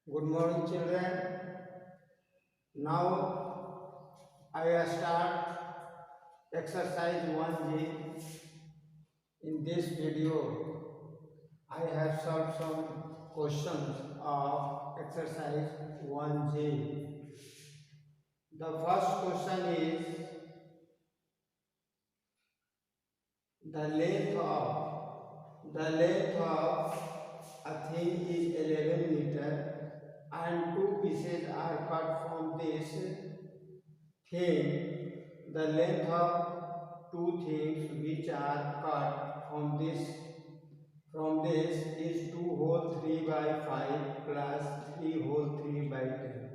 Good morning, children. Now I will start exercise 1G. In this video, I have solved some questions of exercise 1G. The first question is the length of a thing is 11 meter and two pieces are cut from this thing. The length of two things which are cut from this is 2 whole 3 by 5 plus 3 whole 3 by 10.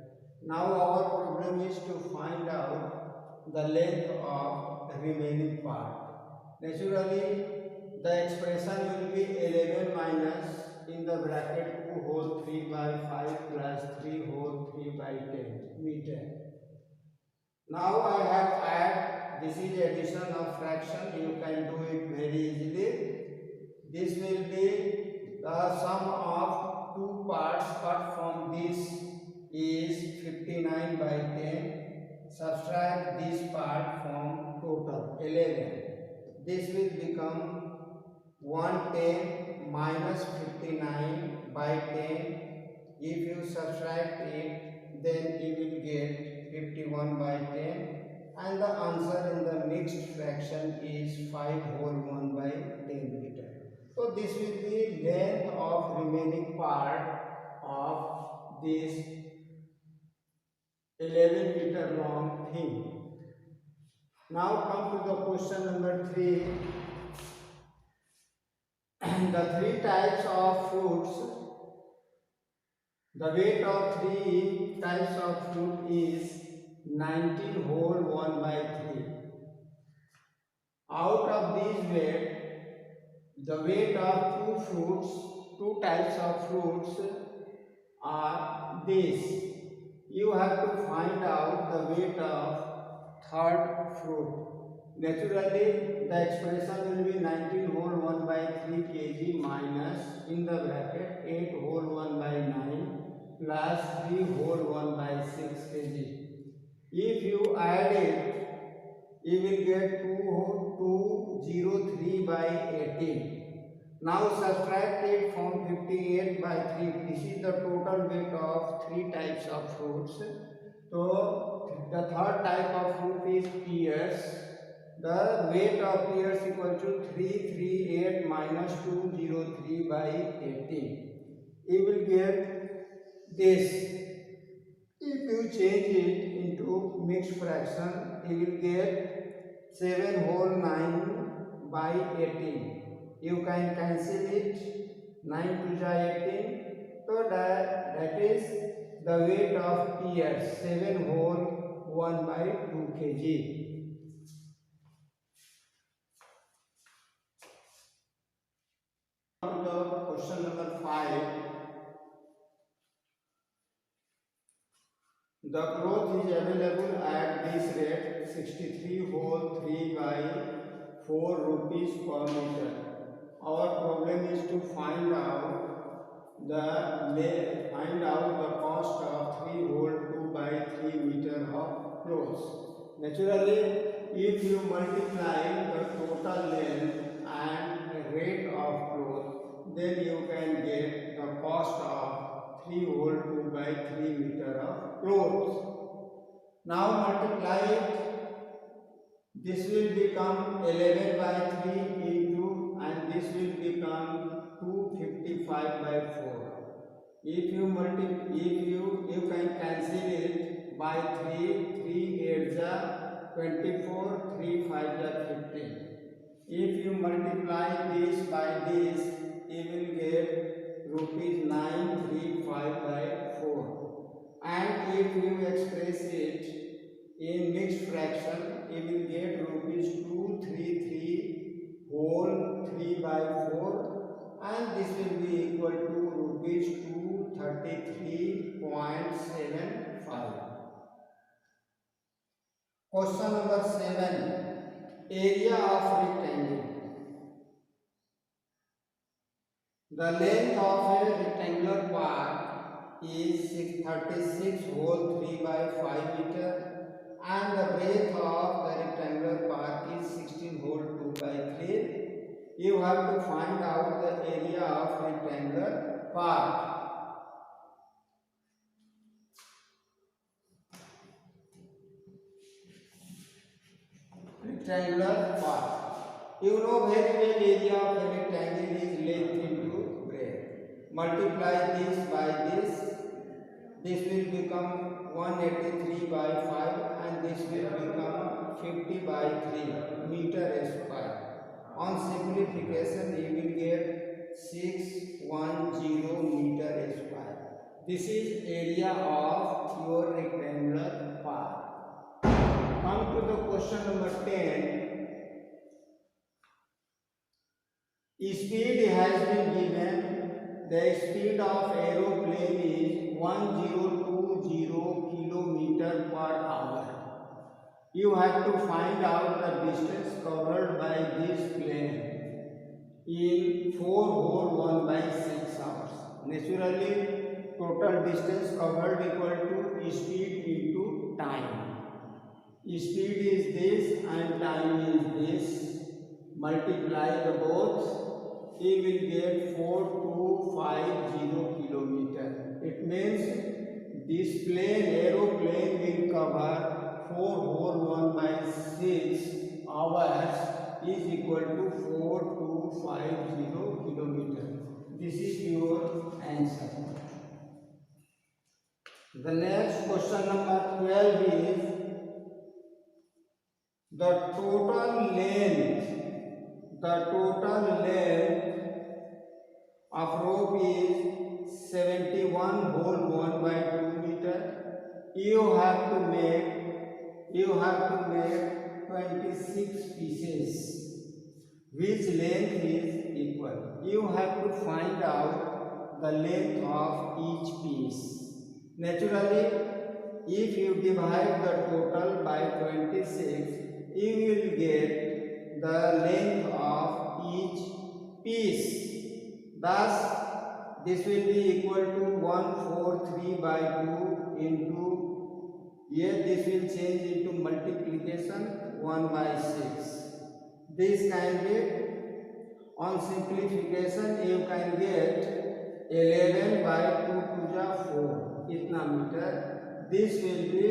Now our problem is to find out the length of the remaining part. Naturally, the expression will be 11 minus in the bracket 2 whole 3 by 5 plus 3 whole 3 by 10 meter. Now I have add, this is addition of fraction, you can do it very easily. This will be the sum of two parts cut from this is 59 by 10. Subtract this part from total 11. This will become 110 minus 59 by 10. If you subtract it, then you will get 51 by 10, and the answer in the mixed fraction is 5 whole 1 by 10 meter. So this will be length of remaining part of this 11 meter long thing. Now come to the question number 3. The three types of fruits. The weight of three types of fruit is 19 whole 1 by 3. Out of these weight, the weight of two types of fruits are this. You have to find out the weight of third fruit. Naturally, the expression will be 19 whole 1 by 3 kg minus in the bracket 8 whole 1 by 9 plus 3 whole 1 by 6 kg. If you add it, you will get 203 by 18. Now subtract it from 58 by 3. This is the total weight of three types of fruits. So the third type of fruit is pears. The weight of pears equal to 338 minus 203 by 18. You will get this. If you change it into mixed fraction, you will get 7 whole 9 by 18. You can cancel it, 9 to the 18. So that is the weight of pears, 7 whole 1 by 2 kg. Now to question number 5. The cloth is available at this rate 63 whole 3 by 4 rupees per meter. Our problem is to find out the cost of 3 whole 2 by 3 meter of clothes. Naturally, if you multiply the total length and rate of cloth, then you can get the cost of 3 whole 2 by 3 meter of clothes. Now multiply it. This will become 11 by 3 into, and this will become 255 by 4. If you can cancel it by 3, 3 8 are 24, 3 5 are 15. If you multiply this by this, you will get rupees 935 by 4. And if you express it in mixed fraction, you will get rupees 233 whole 3 by 4, and this will be equal to rupees 233.75. Question number 7. Area of rectangle. The length of a rectangular part is 36 whole 3 by 5 meter, and the breadth of the rectangular park is 16 whole 2 by 3. You have to find out the area of rectangular park. Rectangular park. You know very well area of a rectangle is length into breadth. Multiply this by this. This will become 183 by 5 and this will become 50 by 3 meter square. On simplification you will get 610 meter square. This is area of your rectangular park. Come to the question number 10. Speed has been given. The speed of aeroplane is 1020 km per hour. You have to find out the distance covered by this plane in 4 whole 1 by 6 hours. Naturally, total distance covered equal to speed into time. Speed is this and time is this. Multiply the both. You will get 4250 kilometer. It means this plane, aeroplane will cover 4 whole 1 by 6 hours is equal to 4250 kilometer. This is your answer. The next question number 12 is the total length of rope is 71 whole 1 by 2 meter. You have to make 26 pieces, which length is equal. You have to find out the length of each piece. Naturally, if you divide the total by 26, you will get the length of each piece. Thus, this will be equal to 143 by 2 into, here this will change into multiplication 1 by 6. This can be, on simplification you can get 11 by 2 to the 4 itna meter. This will be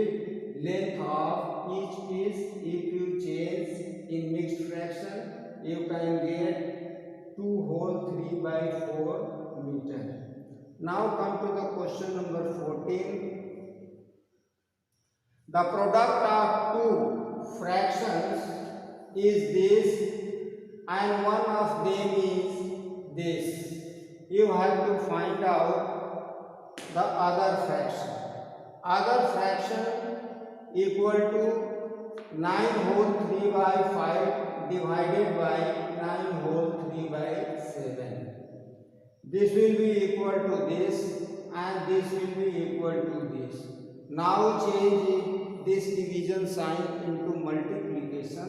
length of each piece. If you change in mixed fraction, you can get 2 whole 3 by 4 meter. Now come to the question number 14. The product of two fractions is this and one of them is this. You have to find out the other fraction. Other fraction equal to 9 whole 3 by 5 divided by 9 whole 3 by 7. This will be equal to this and this will be equal to this. Now change this division sign into multiplication.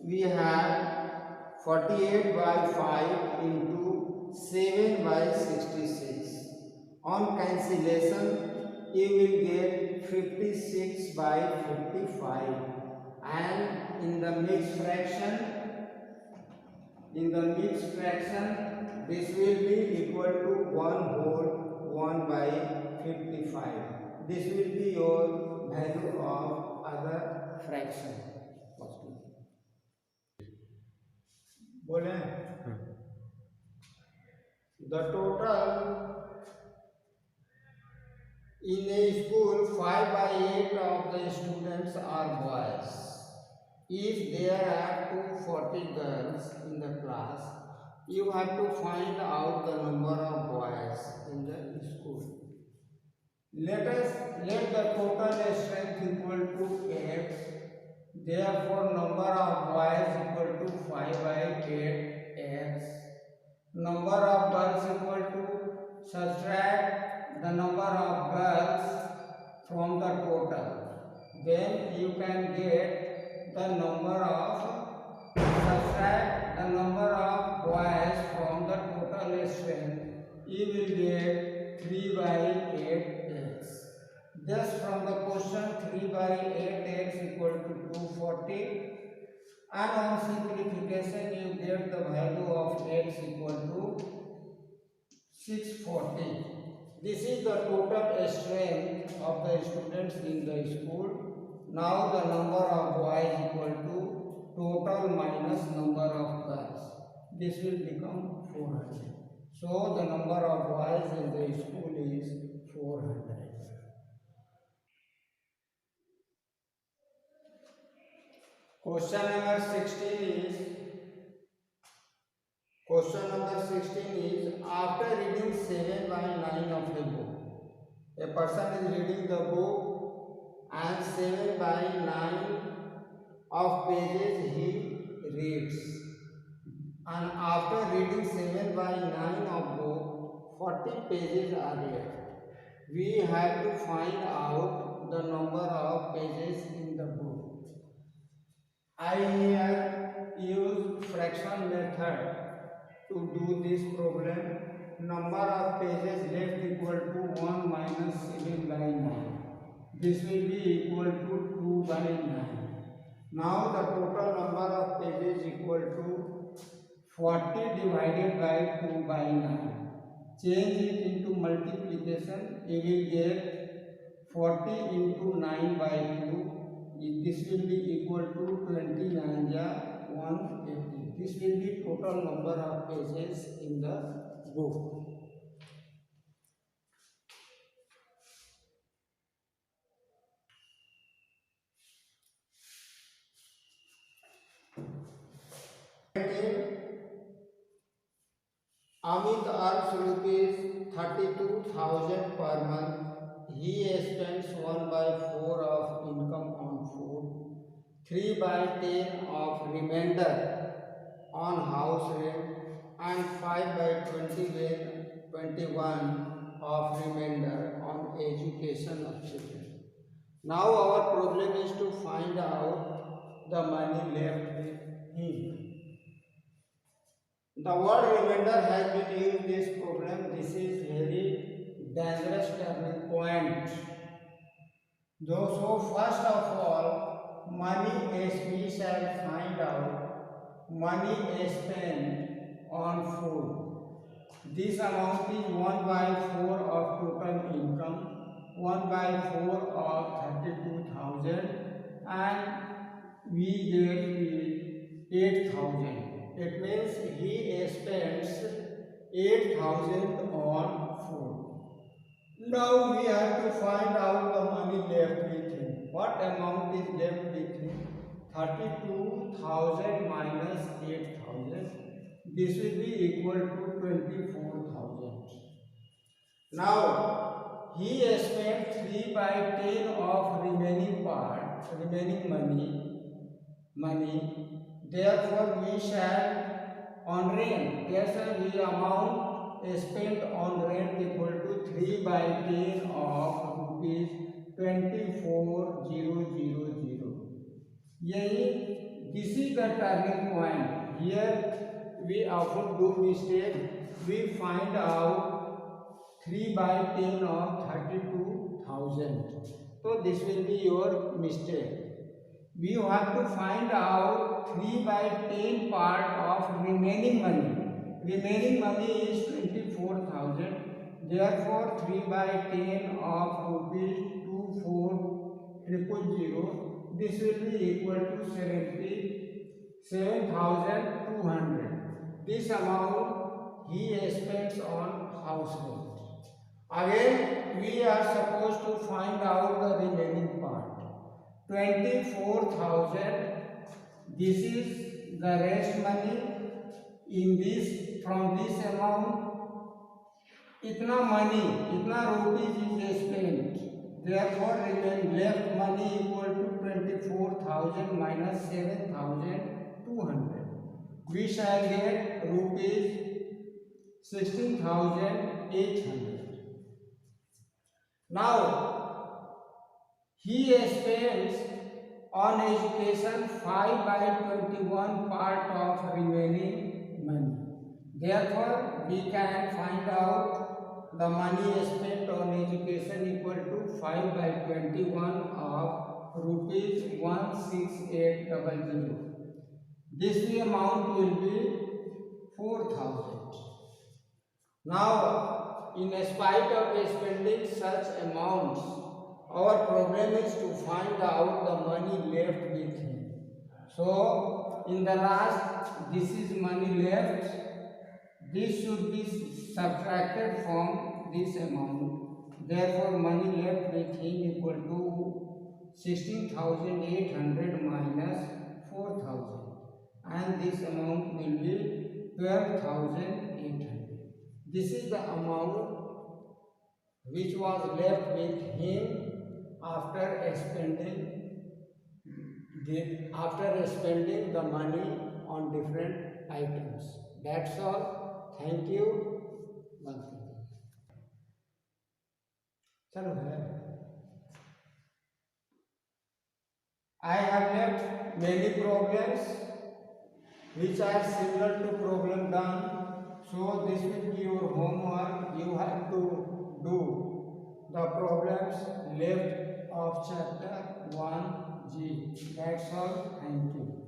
We have 48 by 5 into 7 by 66. On cancellation, you will get 56 by 55, and in the mixed fraction this will be equal to 1 whole 1 by 55. This will be your value of other fraction. बोले the total in a school 5 by 8 of the students are boys. If there are 240 girls in the class, you have to find out the number of boys in the school. Let the total strength equal to 8. Therefore, number of boys equal to 5 by 8x. Number of girls equal to, subtract the number of girls from the total. Then you can get the number of, subtract the number of boys from the total strength. You will get 3 by 8x. Thus from the question 3 by 8x equal to 240, and on simplification you get the value of x equal to 640. This is the total strength of the students in the school. Now the number of boys equal to total minus number of girls. This will become 400. So the number of boys in the school is 400. Question number 16 is after reading 7 by 9 of a book. A person is reading the book and 7 by 9 of pages he reads. And after reading 7 by 9 of book, 40 pages are left. We have to find out the number of pages in the book. I here use fraction method to do this problem. Number of pages left equal to 1 minus 7 by 9. This will be equal to 2 by 9. Now the total number of pages equal to 40 divided by 2 by 9. Change it into multiplication. You will get 40 into 9 by 2. This will be equal to 29 ja 180. This will be total number of pages in the book. Amit earns rupees 32,000 per month. He spends 1 by 4 of income on food, 3 by 10 of remainder on house rent, and 5 by 21 of remainder on education of children. Now our problem is to find out the money left with him. The word remainder has been used in this problem. This is very dangerous turning point. So first of all, money as we shall find out, money spent on food. This amount is 1 by 4 of total income, 1 by 4 of 32,000, and we get 8,000. It means he spends 8,000 on food. Now we have to find out the money left with him. What amount is left with him? 32,000 minus 8,000. This will be equal to 24,000. Now he spent 3 by 10 of remaining money. Therefore, we shall on rent. Therefore, the amount spent on rent equal to 3 by 10 of rupees 24,000. This is the turning point. Here we often do mistake. We find out 3 by 10 of 32,000. So this will be your mistake. We have to find out 3 by 10 part of remaining money. Remaining money is 24,000. Therefore, 3 by 10 of rupees 24,000. This will be equal to 77,200. This amount he spends on house rent. Again, we are supposed to find out the remaining part. 24,000. This is the rest money. In this, from this amount, itna rupees is spent. Therefore, remain left money equal to 24,000 minus 7,200. We shall get rupees 16,800. Now, he spends on education 5 by 21 part of remaining money. Therefore, we can find out the money spent on education equal to 5 by 21 of rupees 16800. This amount will be 4,000. Now, in spite of spending such amounts, our problem is to find out the money left with him. So, in the last, this is money left. This should be subtracted from this amount. Therefore, money left with him equal to 16,800 minus 4,000. And this amount will be 12,800. This is the amount which was left with him after spending the money on different items. That's all. Thank you. चलो है. I have left many problems which are similar to problem done. So this will be your homework. You have to do the problems left of chapter 1G. That's all. Thank you.